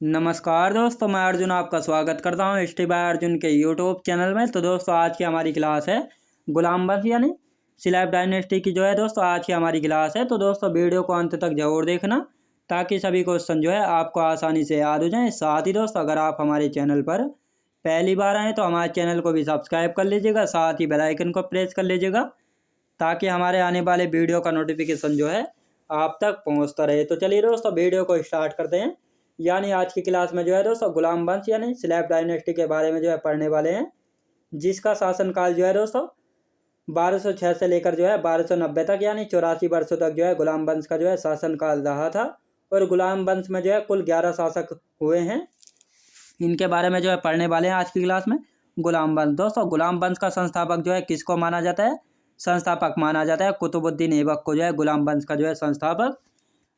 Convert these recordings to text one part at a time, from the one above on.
नमस्कार दोस्तों, मैं अर्जुन आपका स्वागत करता हूं हिस्ट्री बाय अर्जुन के यूट्यूब चैनल में। तो दोस्तों आज की हमारी क्लास है गुलाम वंश यानी सिलेब डायनेस्टी की। जो है दोस्तों आज की हमारी क्लास है। तो दोस्तों वीडियो को अंत तक जरूर देखना ताकि सभी क्वेश्चन जो है आपको आसानी से याद हो जाएं। साथ ही दोस्तों अगर आप हमारे चैनल पर पहली बार आएँ तो हमारे चैनल को भी सब्सक्राइब कर लीजिएगा, साथ ही बेल आइकन को प्रेस कर लीजिएगा ताकि हमारे आने वाले वीडियो का नोटिफिकेशन जो है आप तक पहुँचता रहे। तो चलिए दोस्तों वीडियो को स्टार्ट करते हैं। यानी आज की क्लास में जो है दोस्तों गुलाम वंश यानी सिलेब डायनेस्टी के बारे में जो है पढ़ने वाले हैं, जिसका शासनकाल जो है दोस्तों 1206 से लेकर जो है 1290 तक यानी 84 वर्षों तक जो है गुलाम वंश का जो है शासनकाल रहा था। और गुलाम वंश में जो है कुल 11 शासक हुए हैं। इनके बारे में जो है पढ़ने वाले हैं आज की क्लास में। गुलाम वंश दोस्तों, गुलाम वंश का संस्थापक जो है किसको माना जाता है? संस्थापक माना जाता है कुतुबुद्दीन ऐबक को जो है गुलाम वंश का जो है संस्थापक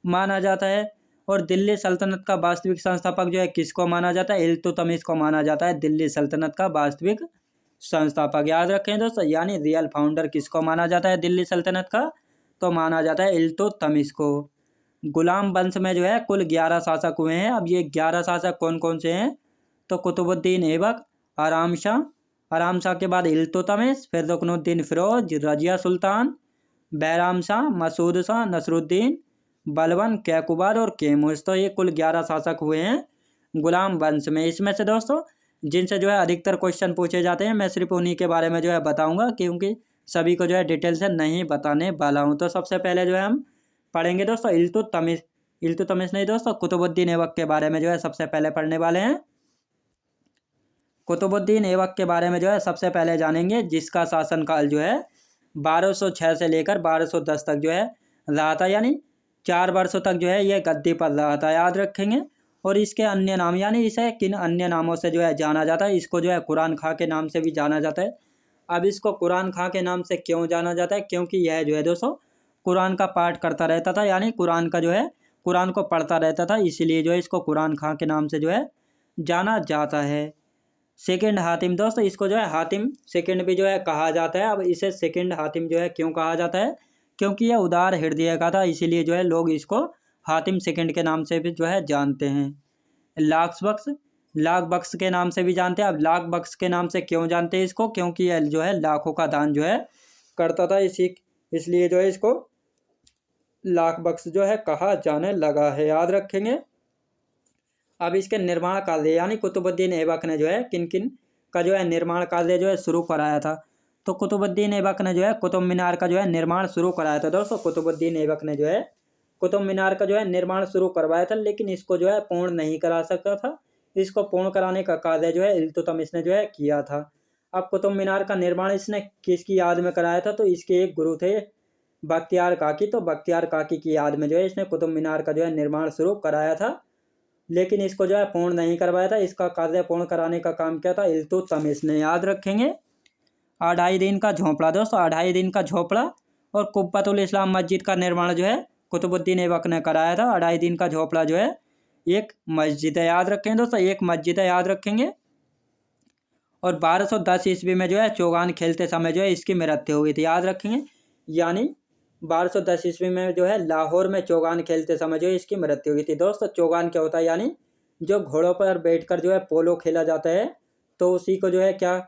माना जाता है। और दिल्ली सल्तनत का वास्तविक संस्थापक जो है किसको माना जाता है? इल्तुतमिश को माना जाता है दिल्ली सल्तनत का वास्तविक संस्थापक। याद रखें दोस्तों, यानी रियल फाउंडर किसको माना जाता है दिल्ली सल्तनत का? तो माना जाता है इल्तुतमिश को। गुलाम वंश में जो है कुल 11 शासक हुए हैं। अब ये 11 शासक कौन कौन से हैं? तो कुतुबुद्दीन ऐबक, आराम शाह के बाद इल्तुतमिश, फिर रुकनुद्दीन फिरोज, रजिया सुल्तान, बैराम शाह, मसूद शाह, नसरुद्दीन, बलबन, कैकुबाद और कैमूस। तो ये कुल 11 शासक हुए हैं गुलाम वंश में। इसमें से दोस्तों जिनसे जो है अधिकतर क्वेश्चन पूछे जाते हैं, मैं सिर्फ उन्हीं के बारे में जो है बताऊंगा, क्योंकि सभी को जो है डिटेल से नहीं बताने वाला हूं। तो सबसे पहले जो है हम पढ़ेंगे दोस्तों इल्तुतमिश नहीं दोस्तों, कुतुबुद्दीन ऐबक के बारे में जो है सबसे पहले पढ़ने वाले हैं। कुतुबुद्दीन ऐबक के बारे में जो है सबसे पहले जानेंगे, जिसका शासनकाल जो है 1206 से लेकर 1210 तक जो है रहा था, यानी 4 वर्षों तक जो है ये गद्दी पर रहा था। याद रखेंगे। और इसके अन्य नाम, यानी इसे किन अन्य नामों से जो है जाना जाता है? इसको जो है कुरान खां के नाम से भी जाना जाता है। अब इसको कुरान खां के नाम से क्यों जाना जाता है? क्योंकि यह जो है दोस्तों कुरान का पाठ करता रहता था, यानी कुरान को पढ़ता रहता था, इसीलिए जो है इसको कुरान खां के नाम से जो है जाना जाता है। सेकंड हातिम दोस्तों, इसको जो है हातिम सेकंड भी जो है कहा जाता है। अब इसे सेकंड हातिम जो है क्यों कहा जाता है? क्योंकि यह उदार हृदय का था, इसीलिए जो है लोग इसको हातिम सेकंड के नाम से भी जो है जानते हैं। लाख बख्श के नाम से भी जानते हैं। अब लाख बख्श के नाम से क्यों जानते हैं इसको? क्योंकि यह जो है लाखों का दान जो है करता था, इसलिए जो है इसको लाख बख्श जो है कहा जाने लगा है। याद रखेंगे। अब इसके निर्माण कार्य, यानी कुतुबुद्दीन ऐबक ने जो है किन किन का जो है निर्माण कार्य जो है शुरू कराया था? तो कुतुबुद्दीन ऐबक ने जो है कुतुब मीनार का जो है निर्माण शुरू कराया था। दोस्तों कुतुबुद्दीन ऐबक ने जो है कुतुब मीनार का जो है निर्माण शुरू करवाया था, लेकिन इसको जो है पूर्ण नहीं करा सकता था। इसको पूर्ण कराने का कार्य जो है इल्तुतमिश ने जो है किया था। अब कुतुब मीनार का निर्माण इसने किसकी याद में कराया था? तो इसके एक गुरु थे बख्तियार काकी। तो बख्तियार काकी की याद में जो है इसने कुतुब मीनार का जो है निर्माण शुरू कराया था, लेकिन इसको जो है पूर्ण नहीं करवाया था। इसका कार्य पूर्ण कराने का काम क्या था? इल्तुतमिश ने। याद रखेंगे। 2.5 दिन का झोंपड़ा दोस्तों, 2.5 दिन का झोंपड़ा और कुब्बतुल इस्लाम मस्जिद का निर्माण जो है कुतुबुद्दीन ऐबक ने कराया था। 2.5 दिन का झोंपड़ा जो है एक मस्जिद है। याद रखेंगे दोस्तों, एक मस्जिद है। याद रखेंगे। और 1210 ईस्वी में जो है चौगान खेलते समय जो है इसकी मृत्यु हुई थी। याद रखेंगे। यानी 1210 ईस्वी में जो है लाहौर में चौगान खेलते समय जो है इसकी मृत्यु हुई थी। दोस्तों चौगान क्या होता है? यानी जो घोड़ों पर बैठकर जो है पोलो खेला जाता है, तो उसी को जो है क्या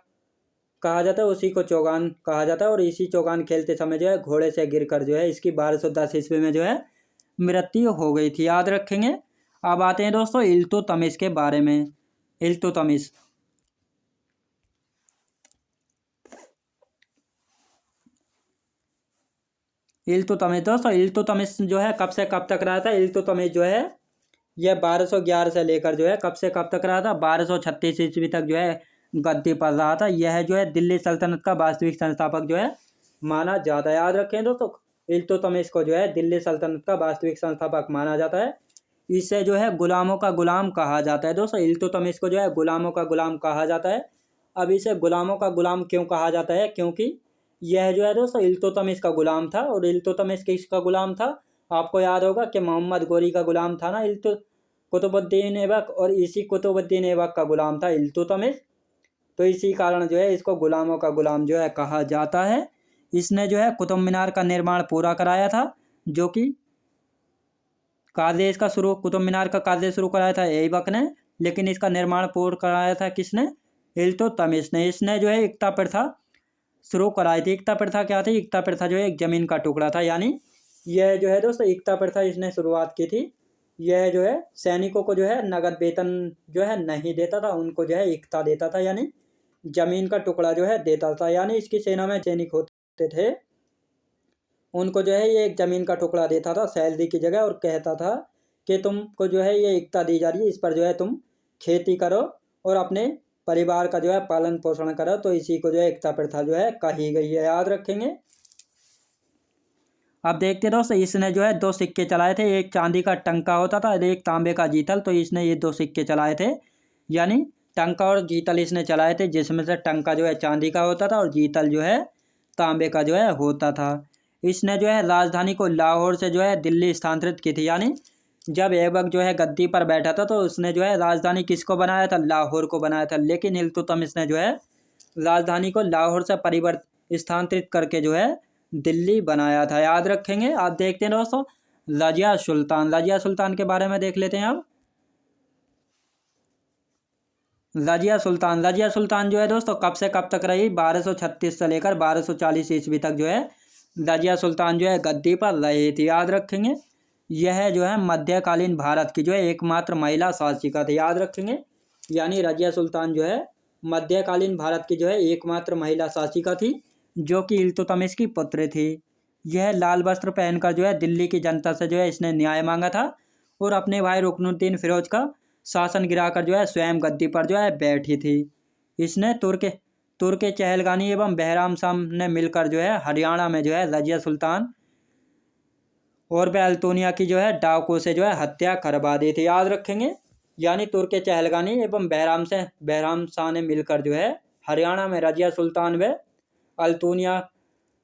कहा जाता है? उसी को चौगान कहा जाता है। और इसी चौगान खेलते समय जो है घोड़े से गिरकर जो है इसकी 1210 ईस्वी में जो है मृत्यु हो गई थी। याद रखेंगे। अब आते हैं दोस्तों इल्तुतमिश के बारे में। इल्तुतमिश दोस्तों, इल्तुतमिश जो है कब से कब तक रहा था? इल्तुतमिश जो है यह 1211 से लेकर जो है कब से कब तक रहा था? 1236 ईस्वी तक जो है गद्दी पर रहा था। यह जो है दिल्ली सल्तनत का वास्तविक संस्थापक जो है माना जाता है। याद रखें दोस्तों, इल्तुतमिश को जो है दिल्ली सल्तनत का वास्तविक संस्थापक माना जाता है। इसे जो है गुलामों का गुलाम कहा जाता है। दोस्तों इल्तुतमिश को जो है गुलामों का गुलाम कहा जाता है। अब इसे गुलामों का गुलाम क्यों कहा जाता है? क्योंकि यह जो है दोस्तों इल्तुतमिश का गुलाम था। और इल्तुतमिश किसका गुलाम था? आपको याद होगा कि मोहम्मद गोरी का गुलाम था ना कुतुबुद्दीन ऐबक, और इसी कुतुबुद्दीन ऐबक का गुलाम था इल्तुतमिश। तो इसी कारण जो है इसको गुलामों का गुलाम जो है कहा जाता है। इसने जो है कुतुब मीनार का निर्माण पूरा कराया था, जो कि कार्य इसका शुरू, कुतुब मीनार का कार्य शुरू कराया था ऐबक ने, लेकिन इसका निर्माण पूर्ण कराया था किसने? इल्तुतमिश ने। इसने जो है इक्ता प्रथा शुरू कराई थी। इक्ता प्रथा क्या थी? इक्ता प्रथा जो है एक जमीन का टुकड़ा था, यानी यह जो है दोस्तों इक्ता प्रथा इसने शुरुआत की थी। यह जो है सैनिकों को जो है नगद वेतन जो है नहीं देता था, उनको जो है इक्ता देता था, यानी जमीन का टुकड़ा जो है देता था। यानी इसकी सेना में सैनिक होते थे, उनको जो है ये एक जमीन का टुकड़ा देता था सैलरी की जगह, और कहता था कि तुमको जो है ये इक्ता दी जा रही है, इस पर जो है तुम खेती करो और अपने परिवार का जो है पालन पोषण करो। तो इसी को जो है इक्ता प्रथा जो है कही गई है, याद रखेंगे। अब देखते दोस्तों, इसने जो है 2 सिक्के चलाए थे, एक चांदी का टंका होता था और एक तांबे का जीतल। तो इसने ये 2 सिक्के चलाए थे, यानी टंका और जीतल इसने चलाए थे, जिसमें से टंका जो है चांदी का होता था और जीतल जो है तांबे का जो है होता था। इसने जो है राजधानी को लाहौर से जो है दिल्ली स्थानांतरित की थी, यानी जब ऐबक जो है गद्दी पर बैठा था तो उसने जो है राजधानी किसको बनाया था? लाहौर को बनाया था। लेकिन इल्तुतमिश ने जो है राजधानी को लाहौर से स्थानांतरित करके जो है दिल्ली बनाया था, याद रखेंगे। आप देखते हैं दोस्तों रजिया सुल्तान। रजिया सुल्तान के बारे में देख लेते हैं अब। रजिया सुल्तान, रजिया सुल्तान जो है दोस्तों कब से कब तक रही? 1236 से लेकर 1240 ईस्वी तक जो है रजिया सुल्तान जो है गद्दी पर रही थी, याद रखेंगे। यह जो है मध्यकालीन भारत की जो है एकमात्र महिला शासिका थी, याद रखेंगे। यानी रजिया सुल्तान जो है मध्यकालीन भारत की जो है एकमात्र महिला शासिका थी, जो कि इल्तुतमिश की पुत्री थी। यह लाल वस्त्र पहनकर जो है दिल्ली की जनता से जो है इसने न्याय मांगा था और अपने भाई रुकनुद्दीन फिरोज का शासन गिराकर जो है स्वयं गद्दी पर जो है बैठी थी। इसने तुर्क चहलगानी एवं बहराम शाह ने मिलकर जो है हरियाणा में जो है रजिया सुल्तान और वह अल्तुनिया की जो है डाकुओं से जो है हत्या करवा दी थी, याद रखेंगे। यानी तुर्क चहलगानी एवं बहराम शाह ने मिलकर जो है हरियाणा में रजिया सुल्तान व अल्तुनिया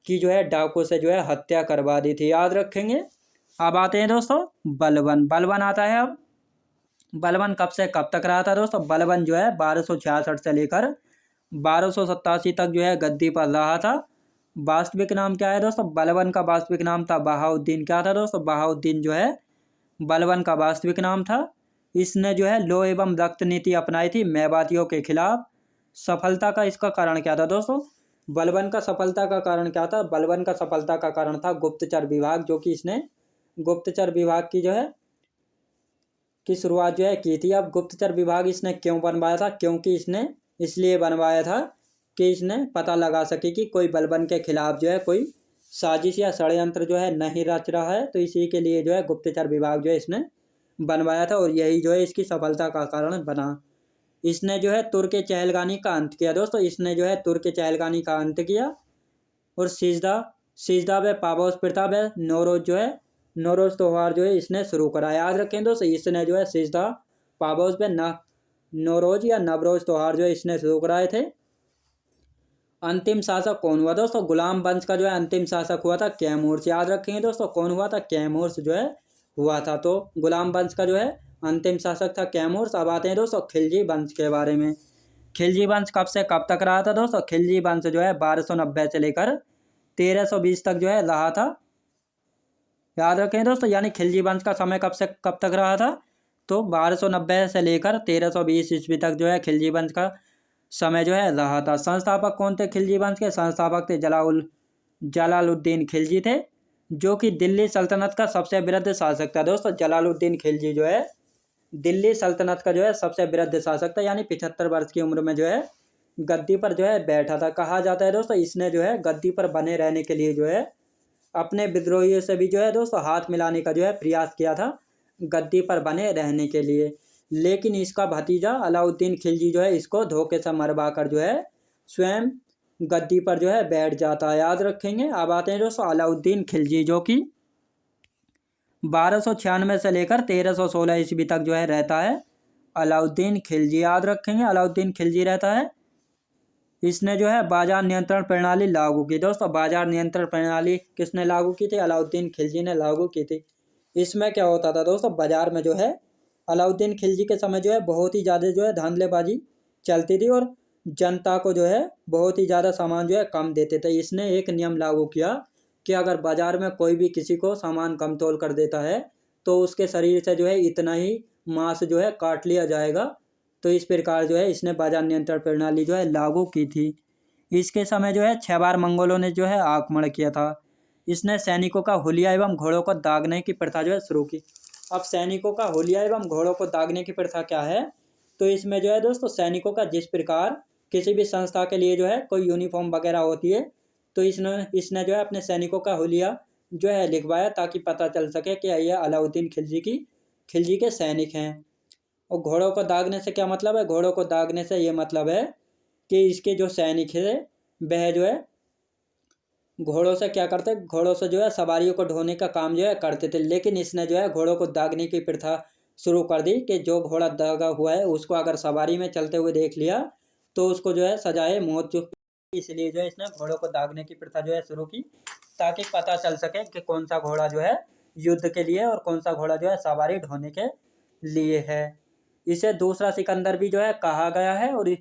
की जो है डाकुओं से जो है हत्या करवा दी थी, याद रखेंगे। अब आते हैं दोस्तों बलबन। बलबन आता है अब। बलबन कब से कब तक रहा था दोस्तों? बलबन जो है 1266 से लेकर 1287 तक जो है गद्दी पर रहा था। वास्तविक नाम क्या है दोस्तों? बलबन का वास्तविक नाम था बहाउद्दीन। क्या था दोस्तों? बहाउद्दीन जो है बलबन का वास्तविक नाम था। इसने जो है लो एवं रक्त नीति अपनाई थी मेवातियों के खिलाफ। सफलता का इसका कारण क्या था दोस्तों? बलबन का सफलता का कारण क्या था? बलबन का सफलता का कारण था गुप्तचर विभाग, जो कि इसने गुप्तचर विभाग की जो है की शुरुआत जो है की थी। अब गुप्तचर विभाग इसने क्यों बनवाया था? क्योंकि इसने इसलिए बनवाया था कि इसने पता लगा सके कि कोई बलबन के खिलाफ जो है कोई साजिश या षड्यंत्र जो है नहीं रच रहा है, तो इसी के लिए जो है गुप्तचर विभाग जो है इसने बनवाया था, और यही जो है इसकी सफलता का कारण बना। इसने जो है तुर्क चहलगानी का अंत किया दोस्तों। इसने जो है तुर्क चहलगानी का अंत किया और सिजदा व पाबौस प्रथा व नौरोज जो है नौरोज त्योहार जो है इसने शुरू करा, याद रखें दोस्तों। इसने जो है सिजदा पाबौस व नौरोज या नवरोज त्योहार जो है इसने शुरू कराए थे। अंतिम शासक कौन हुआ दोस्तों? गुलाम वंश का जो है अंतिम शासक हुआ था कैमूर्स, याद रखेंगे दोस्तों। कौन हुआ था? कैमूर्स जो है हुआ था। तो गुलाम वंश का जो है अंतिम शासक था कैमूर्स। अब आते हैं दोस्तों खिलजी वंश के बारे में। खिलजी वंश कब से कब तक रहा था दोस्तों? खिलजी वंश जो है 1290 से लेकर 1320 तक जो है रहा था, याद रखें दोस्तों। यानी खिलजी वंश का समय कब से कब तक रहा था? तो 1290 से लेकर 1320 ईस्वी तक जो है खिलजी वंश का समय जो है रहा था। संस्थापक कौन थे खिलजी वंश के? संस्थापक थे जलालुद्दीन खिलजी थे, जो कि दिल्ली सल्तनत का सबसे वृद्ध शासक था दोस्तों। जलालुद्दीन खिलजी जो है दिल्ली सल्तनत का जो है सबसे वृद्ध शासक था, यानी 75 वर्ष की उम्र में जो है गद्दी पर जो है बैठा था। कहा जाता है दोस्तों इसने जो है गद्दी पर बने रहने के लिए जो है अपने विद्रोहियों से भी जो है दोस्तों हाथ मिलाने का जो है प्रयास किया था गद्दी पर बने रहने के लिए, लेकिन इसका भतीजा अलाउद्दीन खिलजी जो है इसको धोखे से मरवा कर जो है स्वयं गद्दी पर जो है बैठ जाता है, याद रखेंगे। अब आते हैं दोस्तों अलाउद्दीन खिलजी, जो कि 1296 से लेकर 1316 ईस्वी तक जो है रहता है। अलाउद्दीन खिलजी, याद रखेंगे अलाउद्दीन खिलजी रहता है। इसने जो है बाजार नियंत्रण प्रणाली लागू की दोस्तों। बाजार नियंत्रण प्रणाली किसने लागू की थी? अलाउद्दीन खिलजी ने लागू की थी। इसमें क्या होता था दोस्तों? बाजार में जो है अलाउद्दीन खिलजी के समय जो है बहुत ही ज़्यादा जो है धांधलेबाजी चलती थी और जनता को जो है बहुत ही ज़्यादा सामान जो है कम देते थे। इसने एक नियम लागू किया कि अगर बाजार में कोई भी किसी को सामान कम तोल कर देता है तो उसके शरीर से जो है इतना ही मांस जो है काट लिया जाएगा। तो इस प्रकार जो है इसने बाजार नियंत्रण प्रणाली जो है लागू की थी। इसके समय जो है 6 बार मंगोलों ने जो है आक्रमण किया था। इसने सैनिकों का हुलिया एवं घोड़ों को दागने की प्रथा जो है शुरू की। अब सैनिकों का हुलिया एवं घोड़ों को दागने की प्रथा क्या है, तो इसमें जो है दोस्तों सैनिकों का जिस प्रकार किसी भी संस्था के लिए जो है कोई यूनिफॉर्म वगैरह होती है, तो इसने जो है अपने सैनिकों का हुलिया जो है लिखवाया ताकि पता चल सके कि ये अलाउद्दीन खिलजी के सैनिक हैं। और घोड़ों को दागने से क्या मतलब है, घोड़ों को दागने से ये मतलब है कि इसके जो सैनिक है वह जो है घोड़ों से क्या करते, घोड़ों से जो है सवारियों को ढोने का काम जो है करते थे। लेकिन इसने जो है घोड़ों को दागने की प्रथा शुरू कर दी कि जो घोड़ा दागा हुआ है उसको अगर सवारी में चलते हुए देख लिया तो उसको जो है सजाए मौत। जो इसलिए जो है इसने घोड़ों को दागने की प्रथा जो है शुरू की ताकि पता चल सके कि कौन सा घोड़ा जो है युद्ध के लिए और कौन सा घोड़ा जो है सवारी ढोने के लिए है। इसे दूसरा सिकंदर भी जो है कहा गया है। और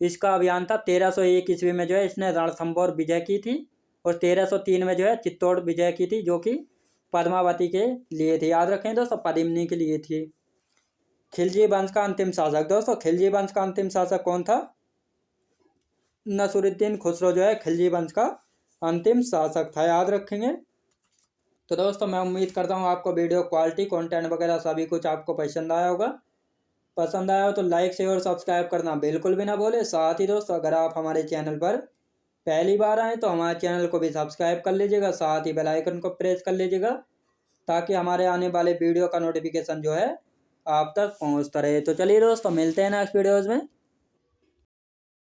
इसका अभियान था 1301 ईस्वी में जो है इसने रणथंभौर विजय की थी और 1303 में जो है चित्तौड़ विजय की थी, जो कि पद्मावती के लिए थी। याद रखें दोस्तों, पद्मिनी के लिए थी। खिलजी वंश का अंतिम शासक दोस्तों, खिलजी वंश का अंतिम शासक कौन था? नसरुद्दीन खुसरो जो है खिलजी वंश का अंतिम शासक था, याद रखेंगे। तो दोस्तों मैं उम्मीद करता हूँ आपको वीडियो क्वालिटी कंटेंट वगैरह सभी कुछ आपको पसंद आया होगा। पसंद आया हो तो लाइक शेयर और सब्सक्राइब करना बिल्कुल भी ना भूले। साथ ही दोस्तों अगर आप हमारे चैनल पर पहली बार आए तो हमारे चैनल को भी सब्सक्राइब कर लीजिएगा, साथ ही बेल आइकन को प्रेस कर लीजिएगा ताकि हमारे आने वाले वीडियो का नोटिफिकेशन जो है आप तक पहुंचता रहे। तो चलिए दोस्तों मिलते हैं नेक्स्ट वीडियोज़ में।